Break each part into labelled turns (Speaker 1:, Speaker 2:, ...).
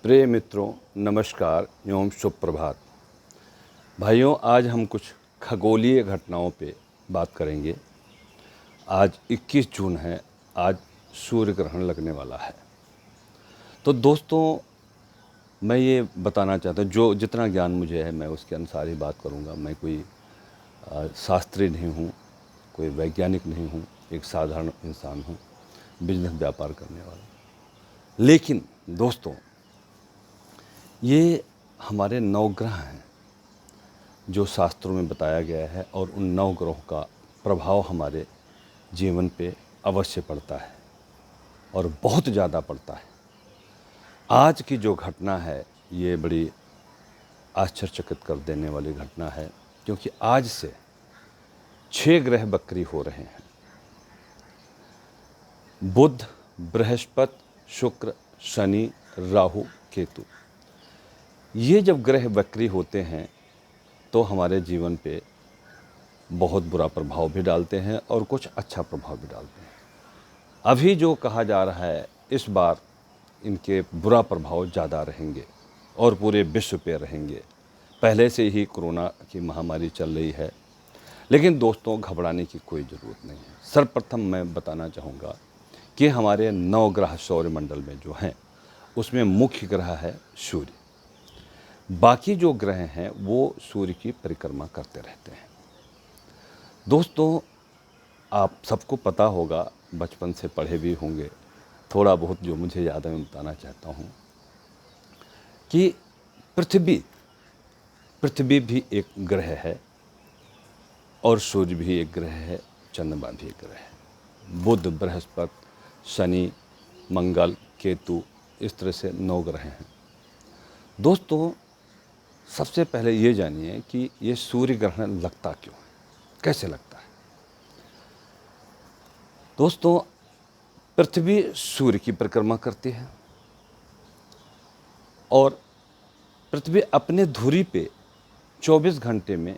Speaker 1: प्रिय मित्रों, नमस्कार एवं शुभ प्रभात। भाइयों, आज हम कुछ खगोलीय घटनाओं पे बात करेंगे। आज 21 जून है। आज सूर्य ग्रहण लगने वाला है। तो दोस्तों, मैं ये बताना चाहता हूँ, जो जितना ज्ञान मुझे है मैं उसके अनुसार ही बात करूँगा। मैं कोई शास्त्री नहीं हूँ, कोई वैज्ञानिक नहीं हूँ, एक साधारण इंसान हूँ, बिजनेस व्यापार करने वाला। लेकिन दोस्तों, ये हमारे नवग्रह हैं जो शास्त्रों में बताया गया है, और उन नवग्रहों का प्रभाव हमारे जीवन पे अवश्य पड़ता है और बहुत ज़्यादा पड़ता है। आज की जो घटना है ये बड़ी आश्चर्यचकित कर देने वाली घटना है, क्योंकि आज से 6 ग्रह वक्री हो रहे हैं। बुध, बृहस्पति, शुक्र, शनि, राहु, केतु। ये जब ग्रह वक्री होते हैं तो हमारे जीवन पे बहुत बुरा प्रभाव भी डालते हैं और कुछ अच्छा प्रभाव भी डालते हैं। अभी जो कहा जा रहा है, इस बार इनके बुरा प्रभाव ज़्यादा रहेंगे और पूरे विश्व पे रहेंगे। पहले से ही कोरोना की महामारी चल रही है, लेकिन दोस्तों घबराने की कोई ज़रूरत नहीं है। सर्वप्रथम मैं बताना चाहूँगा कि हमारे 9 ग्रह सौरमंडल में जो हैं, उसमें मुख्य ग्रह है सूर्य। बाकी जो ग्रह हैं वो सूर्य की परिक्रमा करते रहते हैं। दोस्तों, आप सबको पता होगा, बचपन से पढ़े भी होंगे, थोड़ा बहुत जो मुझे याद है मैं बताना चाहता हूँ कि पृथ्वी भी एक ग्रह है और सूर्य भी एक ग्रह है, चंद्रमा भी एक ग्रह है। बुध, बृहस्पति, शनि, मंगल, केतु, इस तरह से 9 ग्रह हैं। दोस्तों, सबसे पहले ये जानिए कि ये सूर्य ग्रहण लगता क्यों है, कैसे लगता है। दोस्तों, पृथ्वी सूर्य की परिक्रमा करती है और पृथ्वी अपने धुरी पे 24 घंटे में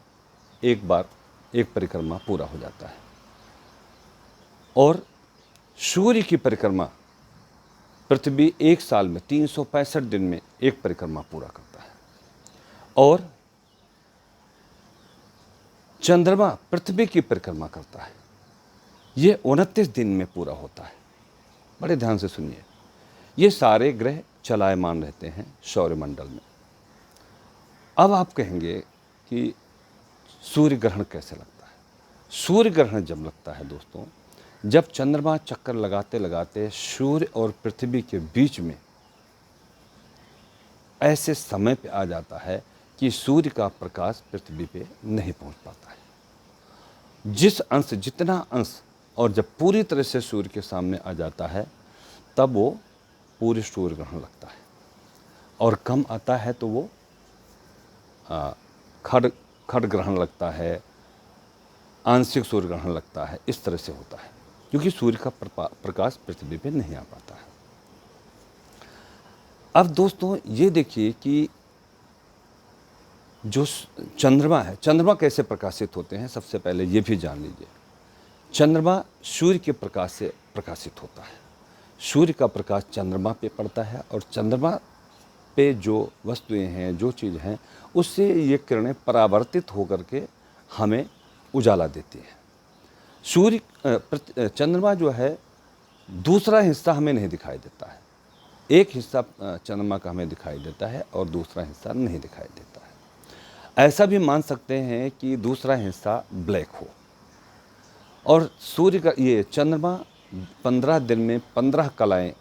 Speaker 1: एक बार एक परिक्रमा पूरा हो जाता है, और सूर्य की परिक्रमा पृथ्वी एक साल में 365 दिन में एक परिक्रमा पूरा करता है, और चंद्रमा पृथ्वी की परिक्रमा करता है, ये 29 दिन में पूरा होता है। बड़े ध्यान से सुनिए, ये सारे ग्रह चलायमान रहते हैं सौरमंडल में। अब आप कहेंगे कि सूर्य ग्रहण कैसे लगता है। सूर्य ग्रहण जब लगता है दोस्तों, जब चंद्रमा चक्कर लगाते लगाते सूर्य और पृथ्वी के बीच में ऐसे समय पे आ जाता है कि सूर्य का प्रकाश पृथ्वी पे नहीं पहुंच पाता है। जितना अंश, और जब पूरी तरह से सूर्य के सामने आ जाता है तब वो पूरे सूर्य ग्रहण लगता है, और कम आता है तो वो खड़ ग्रहण लगता है, आंशिक सूर्य ग्रहण लगता है। इस तरह से होता है, क्योंकि सूर्य का प्रकाश पृथ्वी पे नहीं आ पाता है। अब दोस्तों ये देखिए कि जो चंद्रमा है, चंद्रमा कैसे प्रकाशित होते हैं, सबसे पहले ये भी जान लीजिए। चंद्रमा सूर्य के प्रकाश से प्रकाशित होता है। सूर्य का प्रकाश चंद्रमा पे पड़ता है, और चंद्रमा पे जो वस्तुएं हैं, जो चीज़ हैं, उससे ये किरणें परावर्तित होकर के हमें उजाला देती हैं। चंद्रमा जो है, दूसरा हिस्सा हमें नहीं दिखाई देता है। एक हिस्सा चंद्रमा का हमें दिखाई देता है और दूसरा हिस्सा नहीं दिखाई देता है। ऐसा भी मान सकते हैं कि दूसरा हिस्सा ब्लैक हो। और सूर्य का ये चंद्रमा 15 दिन में 15 कलाएं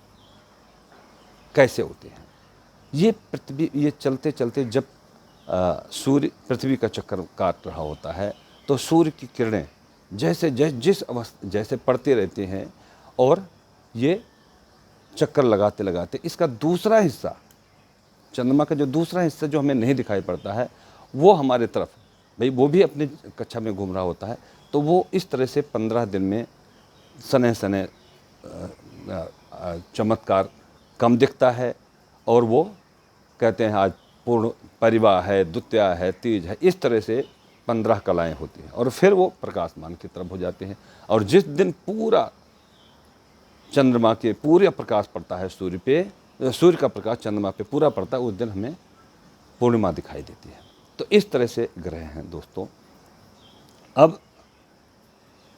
Speaker 1: कैसे होती हैं, ये चलते चलते जब सूर्य पृथ्वी का चक्कर काट रहा होता है तो सूर्य की किरणें जैसे पड़ती रहती हैं, और ये चक्कर लगाते लगाते इसका दूसरा हिस्सा, चंद्रमा का जो दूसरा हिस्सा जो हमें नहीं दिखाई पड़ता है, वो हमारे तरफ, भाई वो भी अपनी कक्षा में घूम रहा होता है, तो वो इस तरह से 15 दिन में सने सने चमत्कार कम दिखता है, और वो कहते हैं आज पूर्ण परिवाह है, द्वितीया है, तीज है, इस तरह से 15 कलाएं होती हैं, और फिर वो प्रकाशमान की तरफ हो जाते हैं। और जिस दिन पूरा चंद्रमा के पूरे प्रकाश पड़ता है सूर्य पे, सूर्य का प्रकाश चंद्रमा पे पूरा पड़ता है, उस दिन हमें पूर्णिमा दिखाई देती है। तो इस तरह से ग्रह हैं दोस्तों। अब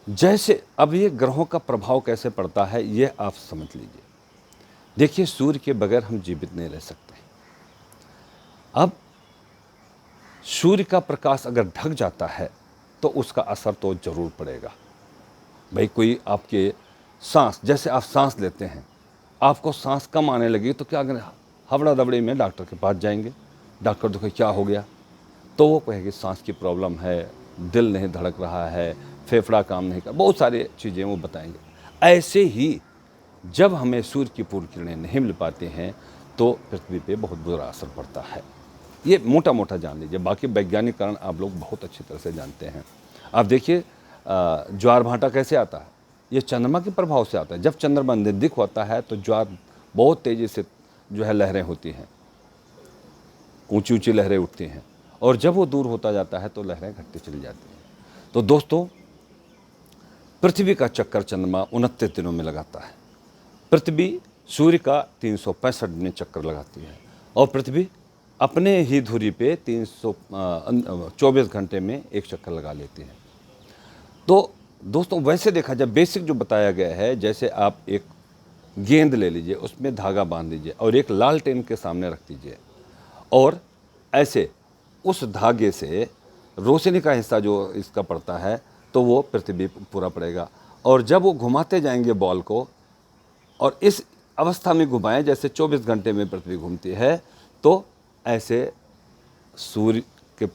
Speaker 1: जैसे अब ये ग्रहों का प्रभाव कैसे पड़ता है ये आप समझ लीजिए। देखिए, सूर्य के बगैर हम जीवित नहीं रह सकते। अब सूर्य का प्रकाश अगर ढक जाता है तो उसका असर तो जरूर पड़ेगा। भाई कोई आपके सांस, जैसे आप सांस लेते हैं, आपको सांस कम आने लगी तो क्या करें, हबड़ा दबड़ी में डॉक्टर के पास जाएंगे। डॉक्टर देखो क्या हो गया, तो वो कहेगी सांस की प्रॉब्लम है, दिल नहीं धड़क रहा है, फेफड़ा काम नहीं कर, बहुत सारी चीज़ें वो बताएंगे। ऐसे ही जब हमें सूर्य की पूर्ण किरणें नहीं मिल पाती हैं तो पृथ्वी पे बहुत बुरा असर पड़ता है। ये मोटा मोटा जान लीजिए, बाकी वैज्ञानिक कारण आप लोग बहुत अच्छी तरह से जानते हैं। आप देखिए ज्वार भाटा कैसे आता है, ये चंद्रमा के प्रभाव से आता है। जब चंद्रमा निर्दिक होता है तो ज्वार बहुत तेज़ी से जो है लहरें होती हैं, ऊंची ऊंची लहरें उठती हैं, और जब वो दूर होता जाता है तो लहरें घटती चली जाती हैं। तो दोस्तों, पृथ्वी का चक्कर चंद्रमा 29 दिनों में लगाता है। पृथ्वी सूर्य का 365 दिन चक्कर लगाती है, और पृथ्वी अपने ही धुरी पे 324 घंटे में एक चक्कर लगा लेती है। तो दोस्तों, वैसे देखा जाए बेसिक जो बताया गया है, जैसे आप एक गेंद ले लीजिए, उसमें धागा बांध लीजिए और एक लालटेन के सामने रख दीजिए, और ऐसे उस धागे से रोशनी का हिस्सा जो इसका पड़ता है तो वो पृथ्वी पूरा पड़ेगा। और जब वो घुमाते जाएंगे बॉल को, और इस अवस्था में घुमाएं जैसे 24 घंटे में पृथ्वी घूमती है, तो ऐसे सूर्य के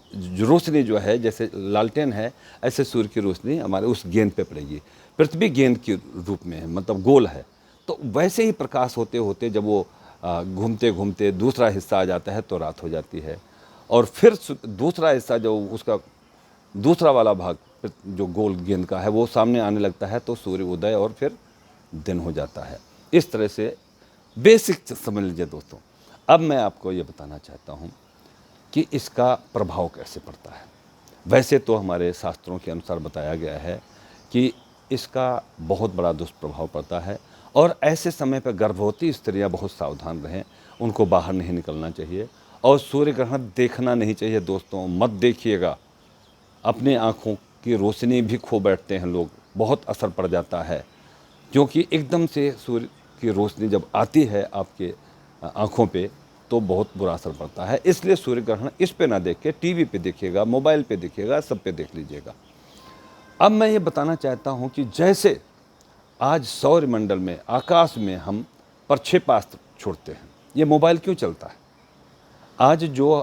Speaker 1: रोशनी जो है, जैसे लालटेन है, ऐसे सूर्य की रोशनी हमारे उस गेंद पे पड़ेगी। पृथ्वी गेंद के रूप में है, मतलब गोल है। तो वैसे ही प्रकाश होते होते जब वो घूमते घूमते दूसरा हिस्सा आ जाता है तो रात हो जाती है, और फिर दूसरा हिस्सा जो उसका दूसरा वाला भाग जो गोल गेंद का है वो सामने आने लगता है तो सूर्य उदय और फिर दिन हो जाता है। इस तरह से बेसिक समझ लीजिए दोस्तों। अब मैं आपको ये बताना चाहता हूँ कि इसका प्रभाव कैसे पड़ता है। वैसे तो हमारे शास्त्रों के अनुसार बताया गया है कि इसका बहुत बड़ा दुष्प्रभाव पड़ता है, और ऐसे समय पर गर्भवती स्त्रियां बहुत सावधान रहें, उनको बाहर नहीं निकलना चाहिए, और सूर्य ग्रहण देखना नहीं चाहिए दोस्तों, मत देखिएगा। अपने आँखों की रोशनी भी खो बैठते हैं लोग, बहुत असर पड़ जाता है, क्योंकि एकदम से सूर्य की रोशनी जब आती है आपके आँखों पे तो बहुत बुरा असर पड़ता है। इसलिए सूर्य ग्रहण इस पे ना देख के टीवी पे देखिएगा, मोबाइल पे देखिएगा, सब पे देख लीजिएगा। अब मैं ये बताना चाहता हूँ कि जैसे आज सौरमंडल में, आकाश में हम प्रक्षेपास्त्र छोड़ते हैं, ये मोबाइल क्यों चलता है? आज जो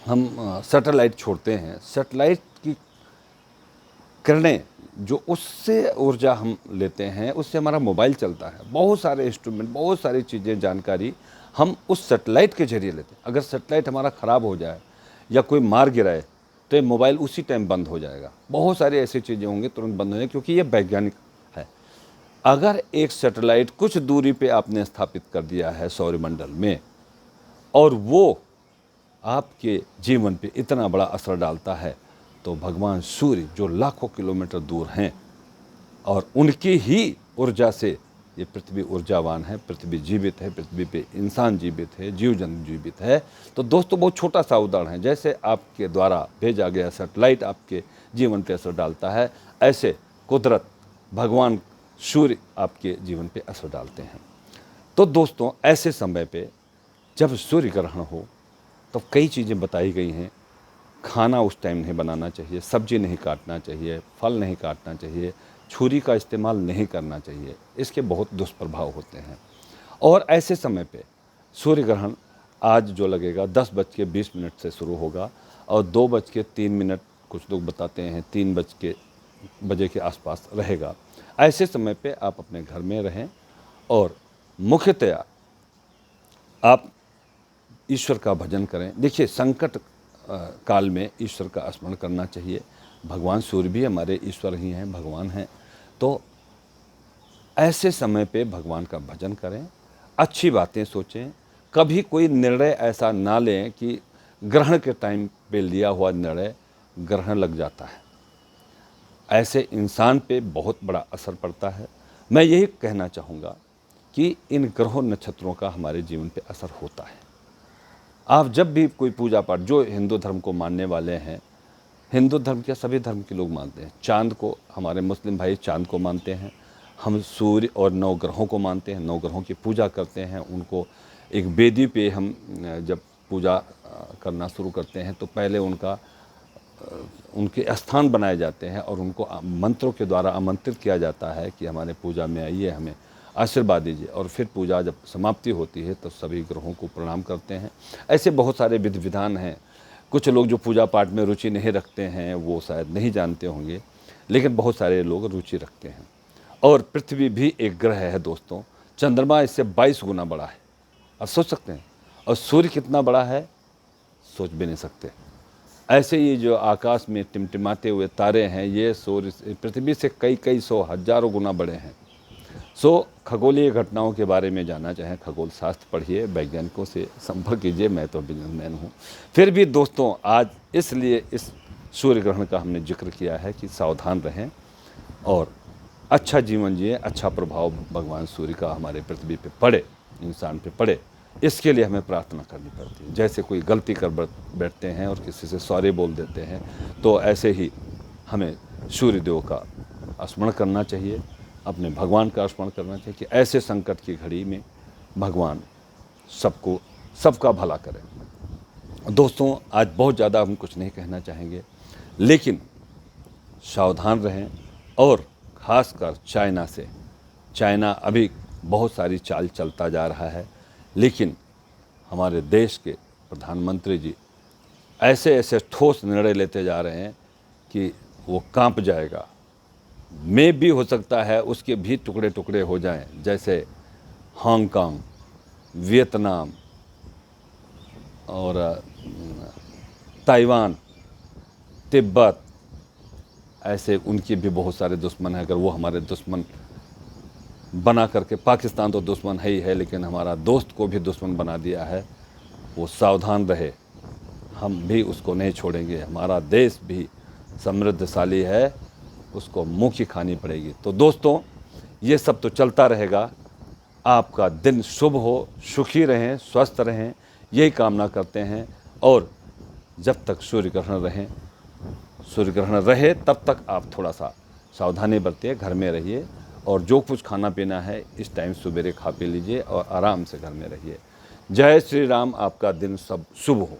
Speaker 1: हम सैटेलाइट छोड़ते हैं, सैटेलाइट की किरणें जो उससे ऊर्जा हम लेते हैं, उससे हमारा मोबाइल चलता है। बहुत सारे इंस्ट्रूमेंट, बहुत सारी चीज़ें, जानकारी हम उस सैटेलाइट के जरिए लेते हैं। अगर सैटेलाइट हमारा ख़राब हो जाए या कोई मार गिराए तो ये मोबाइल उसी टाइम बंद हो जाएगा। बहुत सारी ऐसी चीज़ें होंगी तुरंत बंद हो जाएगी, क्योंकि ये वैज्ञानिक है। अगर एक सैटेलाइट कुछ दूरी पे आपने स्थापित कर दिया है सौरमंडल में, और वो आपके जीवन पे इतना बड़ा असर डालता है, तो भगवान सूर्य जो लाखों किलोमीटर दूर हैं, और उनकी ही ऊर्जा से ये पृथ्वी ऊर्जावान है, पृथ्वी जीवित है, पृथ्वी पे इंसान जीवित है, जीव जंतु जीवित है। तो दोस्तों, बहुत छोटा सा उदाहरण है, जैसे आपके द्वारा भेजा गया सैटेलाइट आपके जीवन पे असर डालता है, ऐसे कुदरत, भगवान सूर्य आपके जीवन पे असर डालते हैं। तो दोस्तों, ऐसे समय पे जब सूर्य ग्रहण हो तो कई चीज़ें बताई गई हैं। खाना उस टाइम नहीं बनाना चाहिए, सब्जी नहीं काटना चाहिए, फल नहीं काटना चाहिए, छुरी का इस्तेमाल नहीं करना चाहिए, इसके बहुत दुष्प्रभाव होते हैं। और ऐसे समय पे सूर्य ग्रहण आज जो लगेगा 10:20 से शुरू होगा, और 2:03, कुछ लोग बताते हैं 3 बजे के आसपास रहेगा। ऐसे समय पे आप अपने घर में रहें, और मुख्यतया आप ईश्वर का भजन करें। देखिए, संकट काल में ईश्वर का स्मरण करना चाहिए। भगवान सूर्य भी हमारे ईश्वर ही हैं, भगवान हैं। तो ऐसे समय पे भगवान का भजन करें, अच्छी बातें सोचें। कभी कोई निर्णय ऐसा ना लें कि ग्रहण के टाइम पे लिया हुआ निर्णय ग्रहण लग जाता है, ऐसे इंसान पे बहुत बड़ा असर पड़ता है। मैं यही कहना चाहूँगा कि इन ग्रहों नक्षत्रों का हमारे जीवन पे असर होता है। आप जब भी कोई पूजा पाठ, जो हिंदू धर्म को मानने वाले हैं, हिंदू धर्म के सभी धर्म के लोग मानते हैं, चाँद को, हमारे मुस्लिम भाई चाँद को मानते हैं, हम सूर्य और 9 ग्रहों को मानते हैं, 9 ग्रहों की पूजा करते हैं। उनको एक वेदी पे हम जब पूजा करना शुरू करते हैं तो पहले उनके स्थान बनाए जाते हैं और उनको मंत्रों के द्वारा आमंत्रित किया जाता है कि हमारे पूजा में आइए, हमें आशीर्वाद दीजिए। और फिर पूजा जब समाप्ति होती है तो सभी ग्रहों को प्रणाम करते हैं। ऐसे बहुत सारे विधि विधान हैं। कुछ लोग जो पूजा पाठ में रुचि नहीं रखते हैं वो शायद नहीं जानते होंगे, लेकिन बहुत सारे लोग रुचि रखते हैं। और पृथ्वी भी एक ग्रह है दोस्तों, चंद्रमा इससे 22 गुना बड़ा है, आप सोच सकते हैं। और सूर्य कितना बड़ा है, सोच भी नहीं सकते। ऐसे ही जो आकाश में टिमटिमाते हुए तारे हैं, ये सूर्य पृथ्वी से कई कई सौ हजारों गुना बड़े हैं। खगोलीय घटनाओं के बारे में जानना चाहें, खगोल शास्त्र पढ़िए, वैज्ञानिकों से संपर्क कीजिए। मैं तो बिजनेसमैन हूँ। फिर भी दोस्तों, आज इसलिए इस सूर्य ग्रहण का हमने जिक्र किया है कि सावधान रहें और अच्छा जीवन जिए, अच्छा प्रभाव भगवान सूर्य का हमारे पृथ्वी पे पड़े, इंसान पे पड़े। इसके लिए हमें प्रार्थना करनी पड़ती है। जैसे कोई गलती कर बैठते हैं और किसी से सॉरी बोल देते हैं, तो ऐसे ही हमें सूर्य देव का स्मरण करना चाहिए, अपने भगवान का स्मरण करना चाहिए कि ऐसे संकट की घड़ी में भगवान सबका भला करें। दोस्तों, आज बहुत ज़्यादा हम कुछ नहीं कहना चाहेंगे, लेकिन सावधान रहें। और ख़ासकर चाइना अभी बहुत सारी चाल चलता जा रहा है, लेकिन हमारे देश के प्रधानमंत्री जी ऐसे ऐसे ठोस निर्णय लेते जा रहे हैं कि वो कांप जाएगा। में भी हो सकता है उसके भी टुकड़े टुकड़े हो जाएं, जैसे हांगकांग, वियतनाम और ताइवान, तिब्बत, ऐसे उनके भी बहुत सारे दुश्मन हैं। अगर वो हमारे दुश्मन बना करके, पाकिस्तान तो दुश्मन है ही है, लेकिन हमारा दोस्त को भी दुश्मन बना दिया है, वो सावधान रहे। हम भी उसको नहीं छोड़ेंगे। हमारा देश भी समृद्धशाली है, उसको मुँह की खानी पड़ेगी। तो दोस्तों, ये सब तो चलता रहेगा। आपका दिन शुभ हो, सुखी रहें, स्वस्थ रहें, यही कामना करते हैं। और जब तक सूर्य ग्रहण रहे तब तक आप थोड़ा सा सावधानी बरतिए, घर में रहिए, और जो कुछ खाना पीना है इस टाइम सवेरे खा पी लीजिए और आराम से घर में रहिए। जय श्री राम। आपका दिन सब शुभ हो।